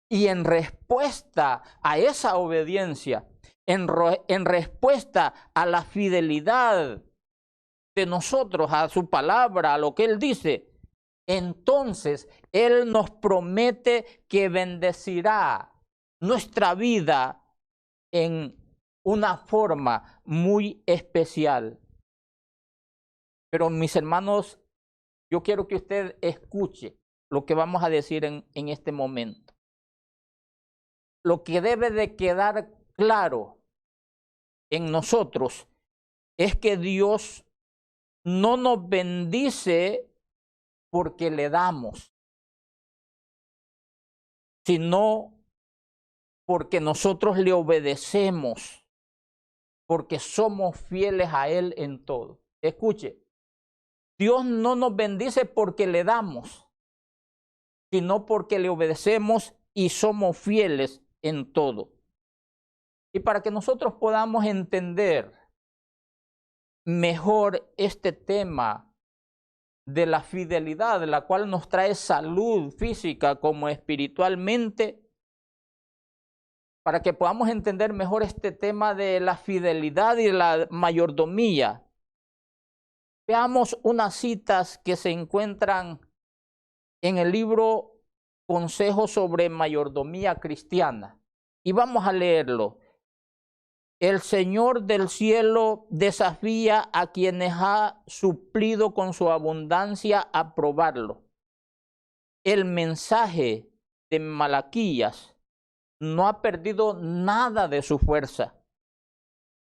G: Y en respuesta a esa obediencia, en respuesta a la fidelidad de nosotros a su palabra, a lo que Él dice, entonces Él nos promete que bendecirá nuestra vida en una forma muy especial. Pero mis hermanos, yo quiero que usted escuche lo que vamos a decir en este momento. Lo que debe de quedar claro en nosotros es que Dios no nos bendice porque le damos, sino porque nosotros le obedecemos, porque somos fieles a Él en todo. Escuche, Dios no nos bendice porque le damos, sino porque le obedecemos y somos fieles en todo. Y para que nosotros podamos entender mejor este tema de la fidelidad, la cual nos trae salud física como espiritualmente, para que podamos entender mejor este tema de la fidelidad y la mayordomía. Veamos unas citas que se encuentran en el libro Consejos sobre Mayordomía Cristiana. Y vamos a leerlo. El Señor del cielo desafía a quienes ha suplido con su abundancia a probarlo. El mensaje de Malaquías no ha perdido nada de su fuerza.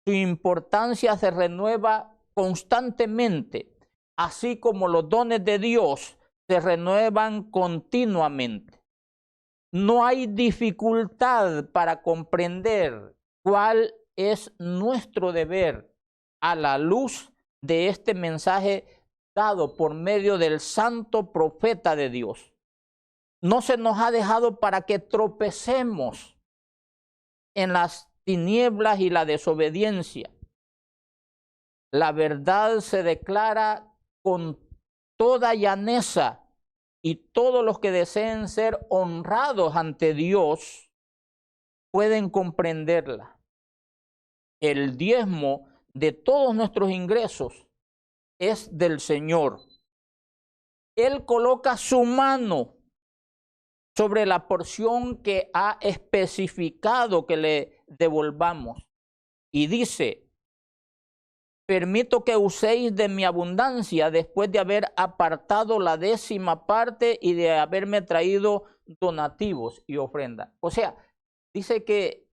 G: Su importancia se renueva constantemente, así como los dones de Dios se renuevan continuamente. No hay dificultad para comprender cuál es nuestro deber a la luz de este mensaje dado por medio del santo profeta de Dios. No se nos ha dejado para que tropecemos en las tinieblas y la desobediencia. La verdad se declara con toda llaneza, y todos los que deseen ser honrados ante Dios pueden comprenderla. El diezmo de todos nuestros ingresos es del Señor. Él coloca su mano sobre la porción que ha especificado que le devolvamos. Y dice, permito que uséis de mi abundancia después de haber apartado la 10ª parte y de haberme traído donativos y ofrendas. O sea, dice que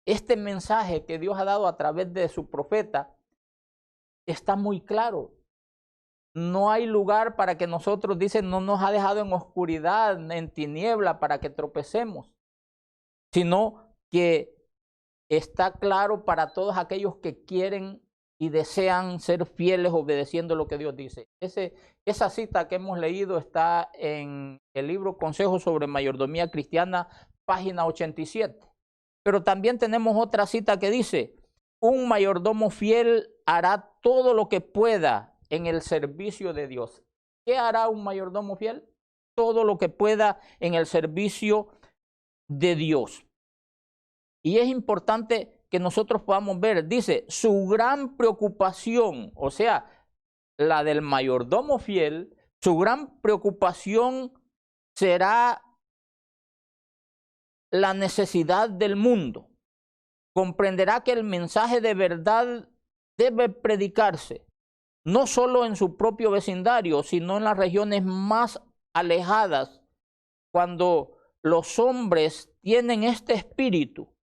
G: este mensaje que Dios ha dado a través de su profeta está muy claro. No hay lugar para que nosotros, dice, no nos ha dejado en oscuridad, en tiniebla, para que tropecemos, sino que está claro para todos aquellos que quieren y desean ser fieles obedeciendo lo que Dios dice. Esa cita que hemos leído está en el libro Consejos sobre Mayordomía Cristiana, página 87. Pero también tenemos otra cita que dice, un mayordomo fiel hará todo lo que pueda en el servicio de Dios. ¿Qué hará un mayordomo fiel? Todo lo que pueda en el servicio de Dios. Y es importante que nosotros podamos ver, dice, su gran preocupación, o sea, la del mayordomo fiel, su gran preocupación será la necesidad del mundo. Comprenderá que el mensaje de verdad debe predicarse, no solo en su propio vecindario, sino en las regiones más alejadas. Cuando los hombres tienen este espíritu,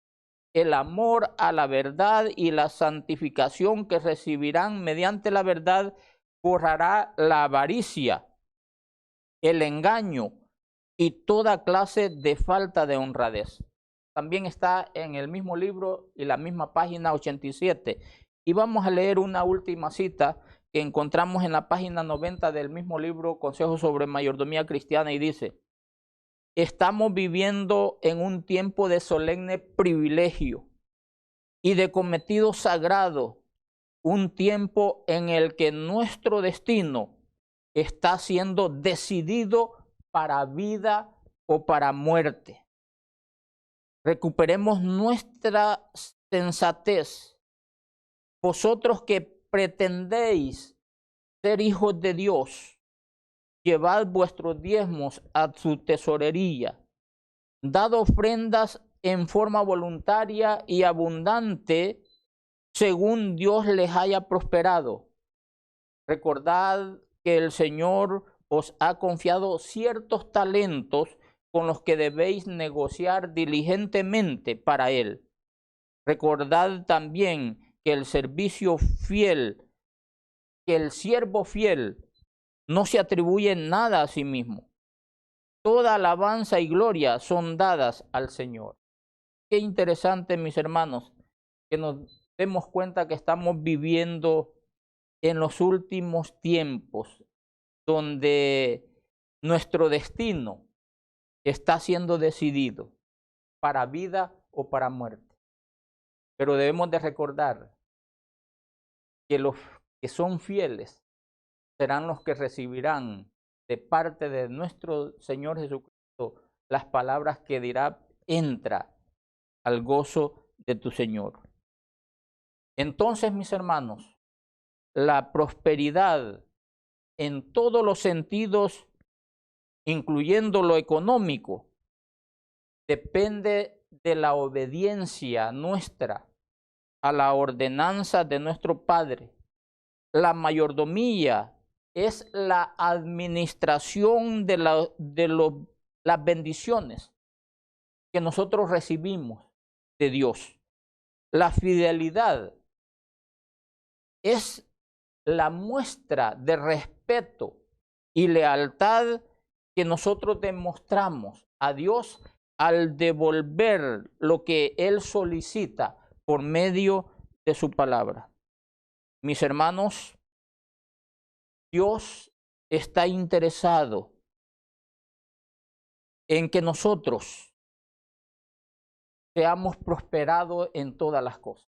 G: el amor a la verdad y la santificación que recibirán mediante la verdad borrará la avaricia, el engaño y toda clase de falta de honradez. También está en el mismo libro y la misma página 87. Y vamos a leer una última cita que encontramos en la página 90 del mismo libro, Consejos sobre Mayordomía Cristiana, y dice, estamos viviendo en un tiempo de solemne privilegio y de cometido sagrado, un tiempo en el que nuestro destino está siendo decidido para vida o para muerte. Recuperemos nuestra sensatez. Vosotros que pretendéis ser hijos de Dios, llevad vuestros diezmos a su tesorería, dad ofrendas en forma voluntaria y abundante, según Dios les haya prosperado. Recordad que el Señor os ha confiado ciertos talentos con los que debéis negociar diligentemente para Él. Recordad también que el siervo fiel no se atribuye nada a sí mismo. Toda alabanza y gloria son dadas al Señor. Qué interesante, mis hermanos, que nos demos cuenta que estamos viviendo en los últimos tiempos, donde nuestro destino está siendo decidido para vida o para muerte. Pero debemos de recordar que los que son fieles serán los que recibirán de parte de nuestro Señor Jesucristo las palabras que dirá: entra al gozo de tu Señor. Entonces, mis hermanos, la prosperidad en todos los sentidos, incluyendo lo económico, depende de la obediencia nuestra a la ordenanza de nuestro Padre. La mayordomía es la administración de las bendiciones que nosotros recibimos de Dios. La fidelidad es la muestra de respeto y lealtad que nosotros demostramos a Dios al devolver lo que Él solicita por medio de su palabra. Mis hermanos, Dios está interesado en que nosotros seamos prosperados en todas las cosas.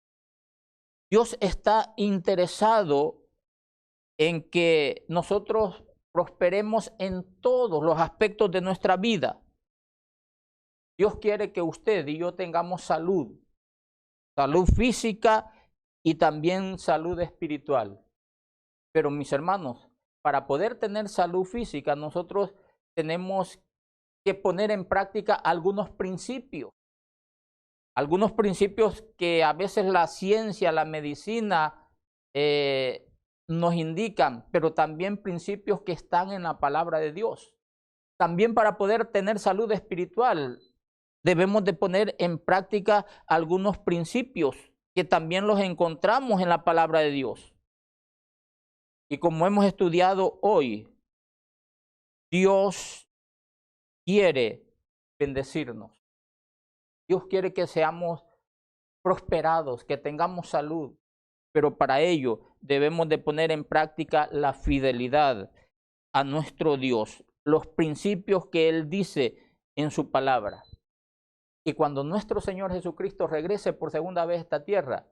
G: Dios está interesado en que nosotros prosperemos en todos los aspectos de nuestra vida. Dios quiere que usted y yo tengamos salud, salud física y también salud espiritual. Pero mis hermanos, para poder tener salud física, nosotros tenemos que poner en práctica algunos principios que a veces la ciencia, la medicina nos indican, pero también principios que están en la palabra de Dios. También para poder tener salud espiritual, debemos de poner en práctica algunos principios que también los encontramos en la palabra de Dios. Y como hemos estudiado hoy, Dios quiere bendecirnos. Dios quiere que seamos prosperados, que tengamos salud, pero para ello debemos de poner en práctica la fidelidad a nuestro Dios, los principios que Él dice en su palabra. Y cuando nuestro Señor Jesucristo regrese por segunda vez a esta tierra,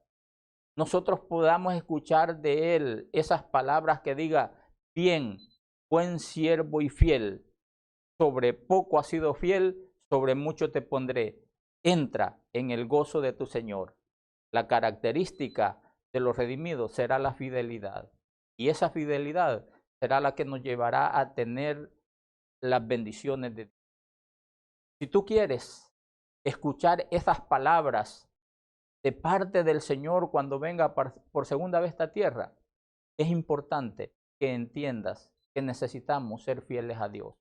G: nosotros podamos escuchar de Él esas palabras que diga: bien, buen siervo y fiel, sobre poco has sido fiel, sobre mucho te pondré. Entra en el gozo de tu Señor. La característica de los redimidos será la fidelidad. Y esa fidelidad será la que nos llevará a tener las bendiciones de Dios. Si tú quieres escuchar esas palabras de parte del Señor cuando venga por segunda vez a esta tierra, es importante que entiendas que necesitamos ser fieles a Dios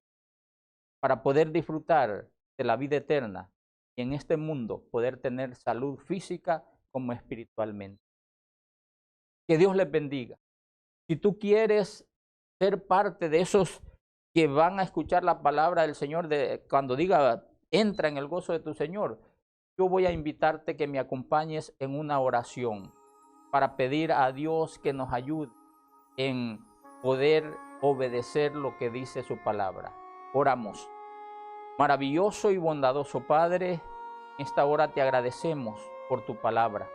G: para poder disfrutar de la vida eterna y en este mundo poder tener salud física como espiritualmente. Que Dios les bendiga. Si tú quieres ser parte de esos que van a escuchar la palabra del Señor cuando diga: entra en el gozo de tu Señor, yo voy a invitarte que me acompañes en una oración para pedir a Dios que nos ayude en poder obedecer lo que dice su palabra. Oramos. Maravilloso y bondadoso Padre, en esta hora te agradecemos por tu palabra.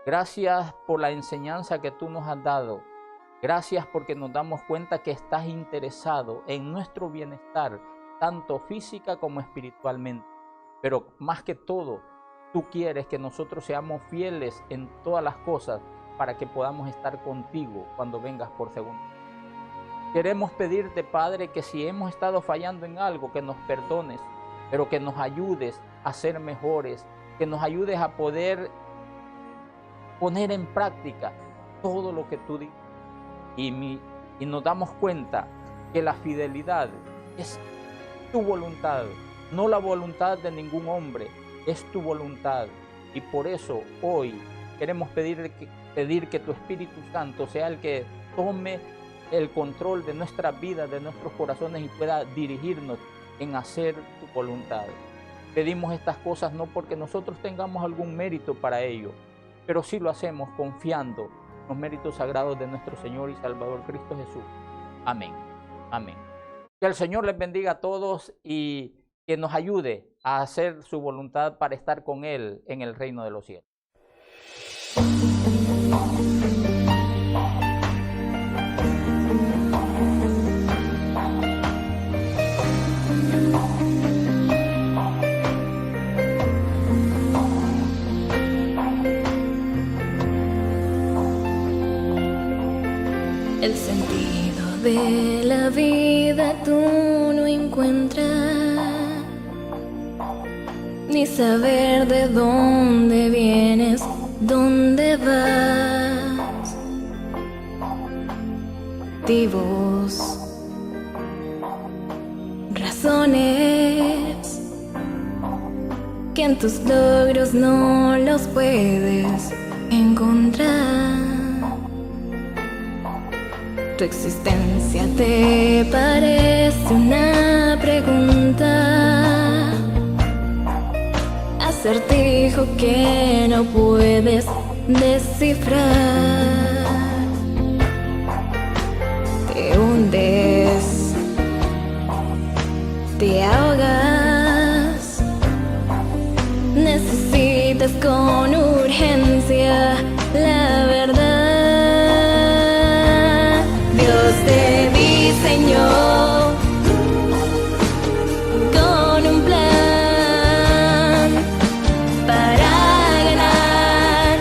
G: Gracias por la enseñanza que tú nos has dado. Gracias porque nos damos cuenta que estás interesado en nuestro bienestar, tanto física como espiritualmente. Pero más que todo, tú quieres que nosotros seamos fieles en todas las cosas para que podamos estar contigo cuando vengas por segunda. Queremos pedirte, Padre, que si hemos estado fallando en algo, que nos perdones, pero que nos ayudes a ser mejores, que nos ayudes a poder poner en práctica todo lo que tú dices. Y nos damos cuenta que la fidelidad es tu voluntad, no la voluntad de ningún hombre, es tu voluntad. Y por eso hoy queremos pedir que tu Espíritu Santo sea el que tome el control de nuestra vida, de nuestros corazones y pueda dirigirnos en hacer tu voluntad. Pedimos estas cosas no porque nosotros tengamos algún mérito para ello, pero sí lo hacemos confiando en los méritos sagrados de nuestro Señor y Salvador Cristo Jesús. Amén. Amén. Que el Señor les bendiga a todos y que nos ayude a hacer su voluntad para estar con Él en el reino de los cielos.
H: de la vida tú no encuentras, ni saber de dónde vienes, dónde vas. Motivos, razones que en tus logros no los puedes encontrar. Tu existencia te parece una pregunta, acertijo que no puedes descifrar. Te hundes, te ahogas, necesitas con urgencia la verdad. Dios te diseñó con un plan para ganar,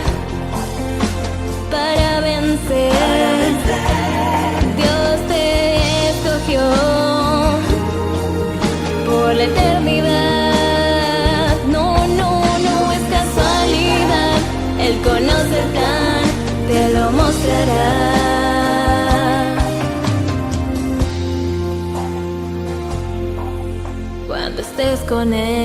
H: para vencer. Dios te escogió por la eternidad. No, no, no es casualidad. Él conoce el plan, te lo mostrará. Cuando estés con Él,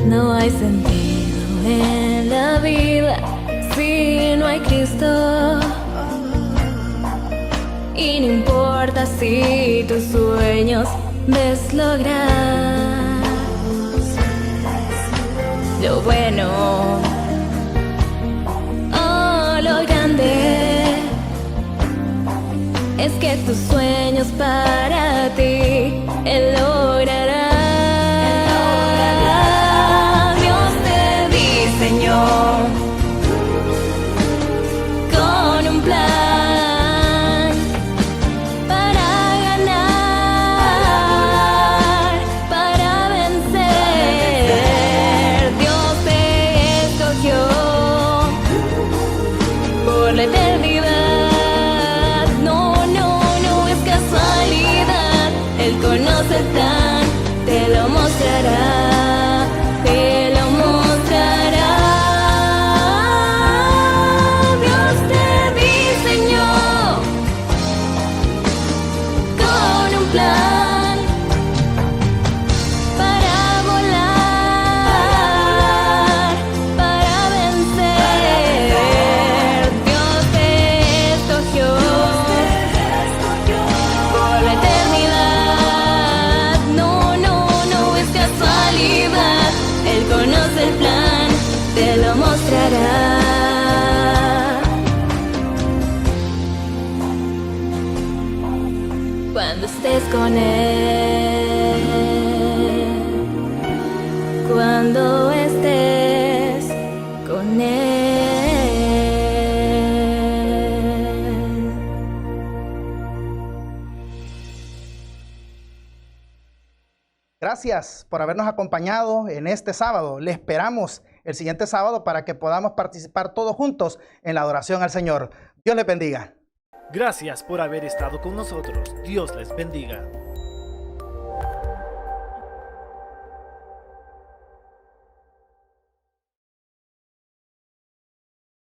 H: no hay sentido en la vida si no hay Cristo. Y no importa si tus sueños ves lograr. Lo bueno o lo grande es que tus sueños para ti Él logrará. Dios te diseñó con un plan para ganar, para vencer. Dios te escogió por la eternidad. No, no, no es casualidad. Él conoce el plan, te lo mostrará, te lo mostrará. Dios te diseñó con un plan para volar, para vencer. Dios te escogió por la eternidad. No, no, no es casualidad. Él conoce el plan, te lo mostrará. Cuando estés con Él, cuando estés con Él.
B: Gracias por habernos acompañado en este sábado. Le esperamos el siguiente sábado para que podamos participar todos juntos en la adoración al Señor. Dios les bendiga.
I: Gracias por haber estado con nosotros. Dios les bendiga.